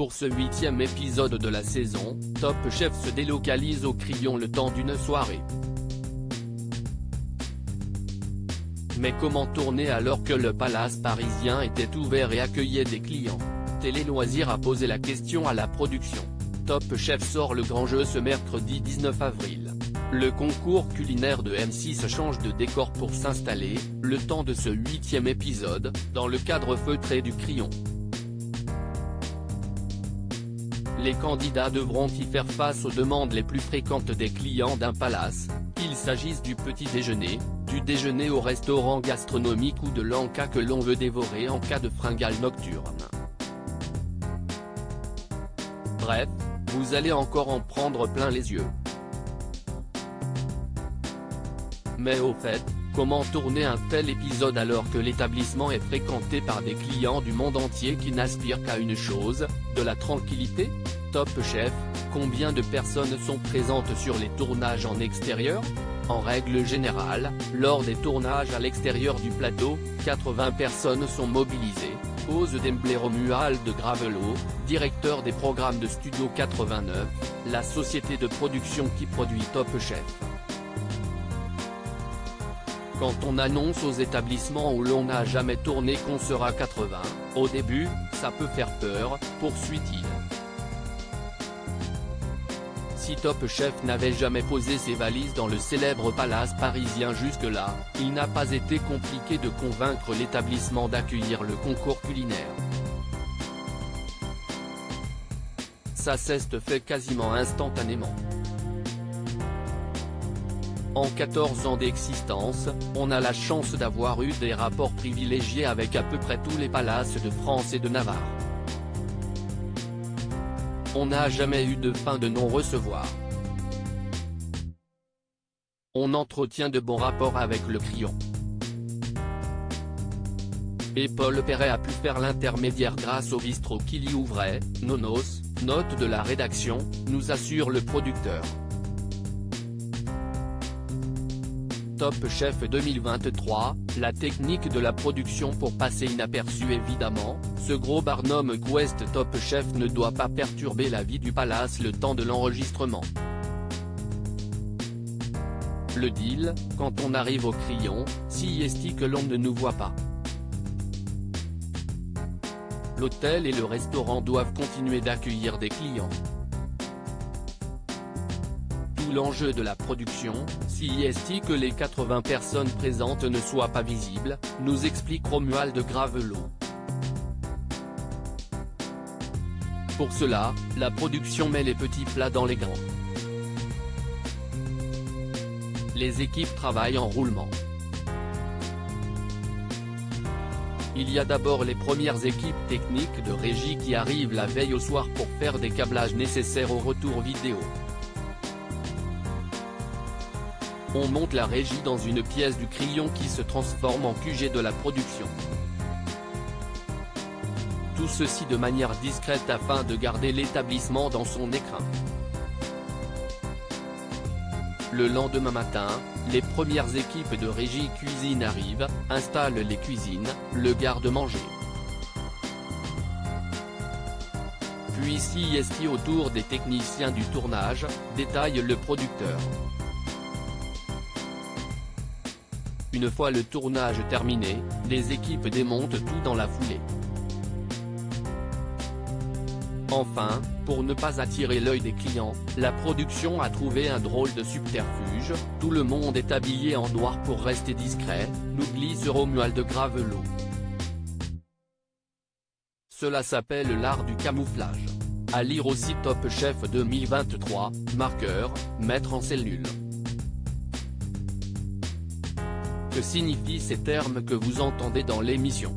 Pour ce 8e épisode de la saison, Top Chef se délocalise au Crillon le temps d'une soirée. Mais comment tourner alors que le palace parisien était ouvert et accueillait des clients? Télé Loisirs a posé la question à la production. Top Chef sort le grand jeu ce mercredi 19 avril. Le concours culinaire de M6 change de décor pour s'installer, le temps de ce 8e épisode, dans le cadre feutré du Crillon. Les candidats devront y faire face aux demandes les plus fréquentes des clients d'un palace, qu'il s'agisse du petit déjeuner, du déjeuner au restaurant gastronomique ou de l'encas que l'on veut dévorer en cas de fringale nocturne. Bref, vous allez encore en prendre plein les yeux. Mais au fait, comment tourner un tel épisode alors que l'établissement est fréquenté par des clients du monde entier qui n'aspirent qu'à une chose, de la tranquillité? Top Chef, combien de personnes sont présentes sur les tournages en extérieur? En règle générale, lors des tournages à l'extérieur du plateau, 80 personnes sont mobilisées, pose d'emblée Romuald de Gravelot, directeur des programmes de Studio 89, la société de production qui produit Top Chef. Quand on annonce aux établissements où l'on n'a jamais tourné qu'on sera 80, au début, ça peut faire peur, poursuit-il. Si Top Chef n'avait jamais posé ses valises dans le célèbre palace parisien jusque-là, il n'a pas été compliqué de convaincre l'établissement d'accueillir le concours culinaire. Ça s'est fait quasiment instantanément. En 14 ans d'existence, on a la chance d'avoir eu des rapports privilégiés avec à peu près tous les palaces de France et de Navarre. On n'a jamais eu de fin de non-recevoir. On entretient de bons rapports avec le Crillon. Et Paul Perret a pu faire l'intermédiaire grâce au bistrot qu'il y ouvrait, Nonos, note de la rédaction, nous assure le producteur. Top Chef 2023, la technique de la production pour passer inaperçu évidemment, ce gros barnum Quest Top Chef ne doit pas perturber la vie du palace le temps de l'enregistrement. Le deal, quand on arrive au Crillon, si est que l'on ne nous voit pas. L'hôtel et le restaurant doivent continuer d'accueillir des clients. Tout l'enjeu de la production, si est que les 80 personnes présentes ne soient pas visibles, nous explique Romuald de Gravelot. Pour cela, la production met les petits plats dans les grands. Les équipes travaillent en roulement. Il y a d'abord les premières équipes techniques de régie qui arrivent la veille au soir pour faire des câblages nécessaires au retour vidéo. On monte la régie dans une pièce du Crillon qui se transforme en QG de la production. Tout ceci de manière discrète afin de garder l'établissement dans son écrin. Le lendemain matin, les premières équipes de régie cuisine arrivent, installent les cuisines, le garde-manger. Puis si est autour des techniciens du tournage, détaille le producteur. Une fois le tournage terminé, les équipes démontent tout dans la foulée. Enfin, pour ne pas attirer l'œil des clients, la production a trouvé un drôle de subterfuge, tout le monde est habillé en noir pour rester discret, nous glisse Romuald de Gravelot. Cela s'appelle l'art du camouflage. À lire aussi Top Chef 2023, marqueur, mettre en cellule. Que signifient ces termes que vous entendez dans l'émission?